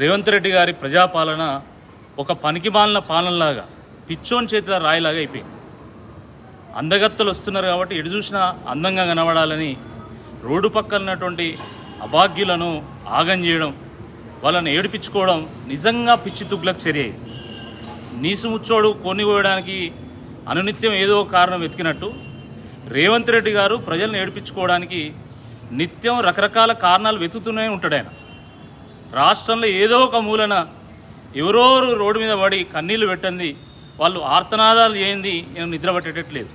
రేవంత్ రెడ్డి గారి ప్రజాపాలన ఒక పనికిమాలిన పాలనలాగా పిచ్చోన్ చేతిలో రాయిలాగా అయిపోయింది. అందగత్తలు వస్తున్నారు కాబట్టి ఎటు చూసినా అందంగా కనబడాలని రోడ్డు పక్కన ఉన్నటువంటి అభాగ్యులను ఆగం చేయడం, వాళ్ళని ఏడిపించుకోవడం నిజంగా పిచ్చి తుగ్లక్ చర్య. నీసుముచ్చోడు కొనిపోయడానికి అనునిత్యం ఏదో కారణం వెతికినట్టు రేవంత్ రెడ్డి గారు ప్రజలను ఏడిపించుకోవడానికి నిత్యం రకరకాల కారణాలు వెతుకుతూనే ఉంటాడు. ఆయన రాష్ట్రంలో ఏదో ఒక మూలన ఎవరో రోడ్డు మీద పడి కన్నీళ్లు పెట్టండి, వాళ్ళు ఆర్తనాదాలు చేయండి, నిద్ర పట్టేటట్లేదు.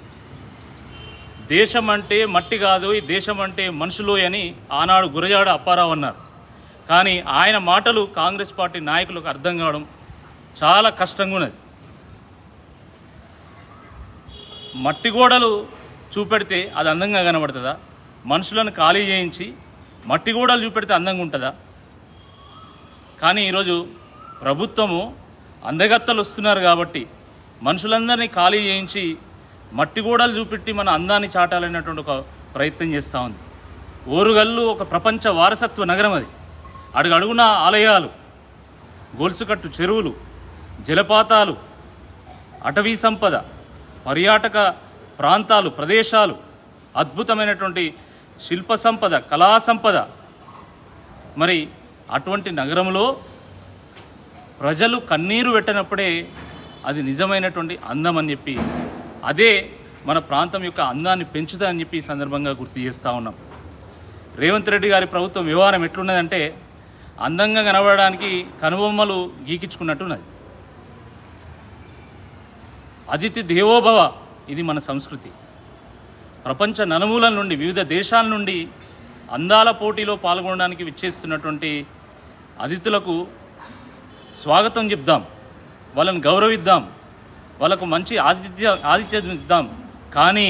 దేశం అంటే మట్టి కాదు, ఈ దేశం అంటే మనుషులు అని ఆనాడు గురజాడ అప్పారావు అన్నారు. కానీ ఆయన మాటలు కాంగ్రెస్ పార్టీ నాయకులకు అర్థం కావడం చాలా కష్టంగా ఉన్నది. మట్టి గోడలు చూపెడితే అది అందంగా కనబడుతుందా? మనుషులను ఖాళీ చేయించి మట్టి గోడలు చూపెడితే అందంగా ఉంటుందా? కానీ ఈరోజు ప్రభుత్వము అందగత్తలు వస్తున్నారు కాబట్టి మనుషులందరినీ ఖాళీ చేయించి మట్టి గోడలు చూపెట్టి మన అందాన్ని చాటాలనేటువంటి ఒక ప్రయత్నం చేస్తూ ఉంది. ఓరుగల్లు ఒక ప్రపంచ వారసత్వ నగరం. అది అడుగడుగున ఆలయాలు, గొలుసుకట్టు చెరువులు, జలపాతాలు, అటవీ సంపద, పర్యాటక ప్రాంతాలు, ప్రదేశాలు, అద్భుతమైనటువంటి శిల్ప సంపద, కళా సంపద. మరి అటువంటి నగరంలో ప్రజలు కన్నీరు పెట్టినప్పుడే అది నిజమైనటువంటి అందం అని చెప్పి, అదే మన ప్రాంతం యొక్క అందాన్ని పెంచుతుందని చెప్పి ఈ సందర్భంగా గుర్తు చేస్తూ ఉన్నాం. రేవంత్ రెడ్డి గారి ప్రభుత్వం వ్యవహారం ఎట్లున్నదంటే అందంగా కనబడడానికి కనుబొమ్మలు గీకించుకున్నట్టున్నది. అతిథి దేవోభవ, ఇది మన సంస్కృతి. ప్రపంచ నలుమూలల నుండి, వివిధ దేశాల నుండి అందాల పోటీలో పాల్గొనడానికి విచ్చేస్తున్నటువంటి అతిథులకు స్వాగతం చెప్దాం, వాళ్ళని గౌరవిద్దాం, వాళ్ళకు మంచి ఆతిథ్యం ఇద్దాం. కానీ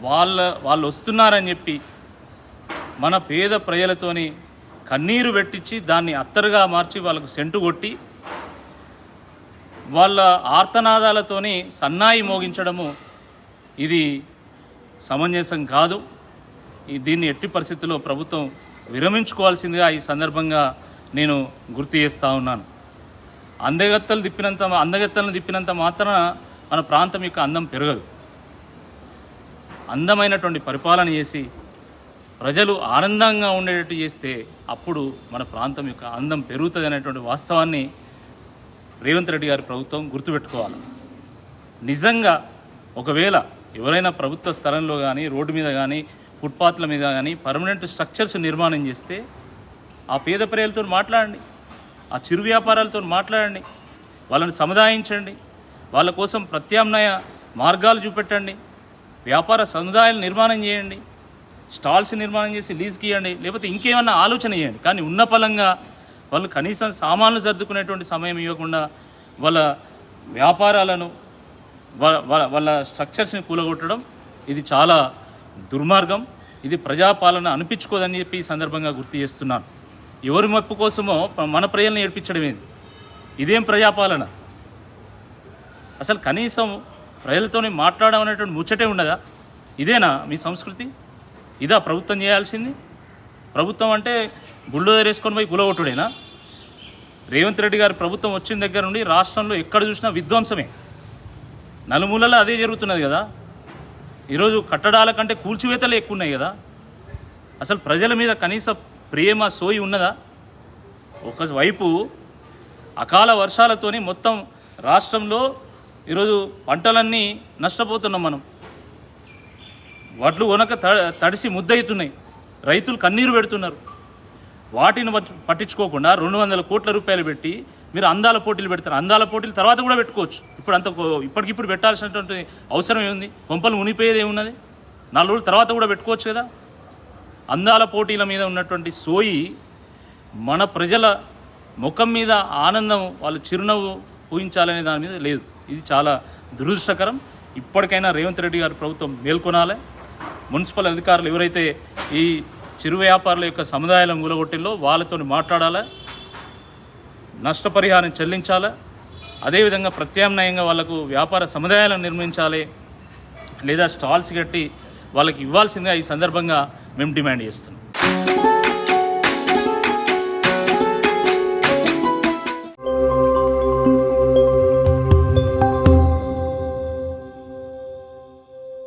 వాళ్ళు వస్తున్నారని చెప్పి మన పేద ప్రజలతోని కన్నీరు పెట్టించి దాన్ని అత్తరుగా మార్చి వాళ్ళకు సెంటు కొట్టి వాళ్ళ ఆర్తనాదాలతోని సన్నాయి మోగించడము ఇది సమంజసం కాదు. దీన్ని ఎట్టి పరిస్థితుల్లో ప్రభుత్వం విరమించుకోవాల్సిందిగా ఈ సందర్భంగా నేను గుర్తు చేస్తూ ఉన్నాను. అందగత్తలను తిప్పినంత మాత్రాన మన ప్రాంతం యొక్క అందం పెరగదు. అందమైనటువంటి పరిపాలన చేసి ప్రజలు ఆనందంగా ఉండేటట్టు చేస్తే అప్పుడు మన ప్రాంతం యొక్క అందం పెరుగుతుంది అనేటువంటి వాస్తవాన్ని రేవంత్ రెడ్డి గారి ప్రభుత్వం గుర్తుపెట్టుకోవాలి. నిజంగా ఒకవేళ ఎవరైనా ప్రభుత్వ స్థలంలో కానీ, రోడ్డు మీద కానీ, ఫుట్పాత్ల మీద కానీ పర్మనెంట్ స్ట్రక్చర్స్ నిర్మాణం చేస్తే ఆ పేద ప్రజలతో మాట్లాడండి, ఆ చిరు వ్యాపారాలతో మాట్లాడండి, వాళ్ళని సముదాయించండి, వాళ్ళ కోసం ప్రత్యామ్నాయ మార్గాలు చూపెట్టండి, వ్యాపార సముదాయాలు నిర్మాణం చేయండి, స్టాల్స్ నిర్మాణం చేసి లీజ్కి ఇవ్వండి, లేకపోతే ఇంకేమన్నా ఆలోచన చేయండి. కానీ ఉన్న పలంగా వాళ్ళు కనీసం సామాన్లు సర్దుకునేటువంటి సమయం ఇవ్వకుండా వాళ్ళ వ్యాపారాలను, వాళ్ళ స్ట్రక్చర్స్ని కూలగొట్టడం ఇది చాలా దుర్మార్గం. ఇది ప్రజాపాలన అనిపించుకోదని చెప్పి ఈ సందర్భంగా గుర్తు చేస్తున్నాను. ఎవరి మెప్పు కోసమో మన ప్రజల్ని ఏడిపించడం ఏంది? ఇదేం ప్రజాపాలన? అసలు కనీసం ప్రజలతోనే మాట్లాడడం అనేటువంటి ముచ్చటే ఉండదా? ఇదేనా మీ సంస్కృతి? ఇదా ప్రభుత్వం చేయాల్సింది? ప్రభుత్వం అంటే బుల్డోజర్ వేసుకొని పోయి కూలగొట్టుడేనా? రేవంత్ రెడ్డి గారి ప్రభుత్వం వచ్చిన దగ్గర నుండి రాష్ట్రంలో ఎక్కడ చూసినా విధ్వంసమే, నలుమూలలో అదే జరుగుతున్నది కదా. ఈరోజు కట్టడాల కంటే కూల్చివేతలు ఎక్కువ ఉన్నాయి కదా. అసలు ప్రజల మీద కనీస ప్రేమ, సోయి ఉన్నదా? ఒకవైపు అకాల వర్షాలతోని మొత్తం రాష్ట్రంలో ఈరోజు పంటలన్నీ నష్టపోతున్నాం. మనం వడ్లు వనక తడిసి ముద్దవుతున్నాయి, రైతులు కన్నీరు పెడుతున్నారు. వాటిని పట్టించుకోకుండా 200 కోట్ల రూపాయలు పెట్టి మీరు అందాల పోటీలు పెడతారు. అందాల పోటీలు తర్వాత కూడా పెట్టుకోవచ్చు. ఇప్పటికిప్పుడు పెట్టాల్సినటువంటి అవసరం ఏముంది? కొంపలు మునిపోయేది ఏమున్నది? 4 రోజుల తర్వాత కూడా పెట్టుకోవచ్చు కదా. అందాల పోటీల మీద ఉన్నటువంటి సోయి మన ప్రజల ముఖం మీద ఆనందం, వాళ్ళు చిరునవ్వు ఊహించాలనే దాని మీద లేదు. ఇది చాలా దురదృష్టకరం. ఇప్పటికైనా రేవంత్ రెడ్డి గారి ప్రభుత్వం మేల్కొనాలి. మున్సిపల్ అధికారులు ఎవరైతే ఈ చిరు వ్యాపారుల యొక్క సముదాయాలను కూలగొట్టిల్లో వాళ్ళతో మాట్లాడాలి, నష్టపరిహారం చెల్లించాలి. అదేవిధంగా ప్రత్యామ్నాయంగా వాళ్లకు వ్యాపార సముదాయాలను నిర్మించాలి, లేదా స్టాల్స్ కట్టి వాళ్ళకి ఇవ్వాల్సిందిగా ఈ సందర్భంగా మేము డిమాండ్ చేస్తున్నాం.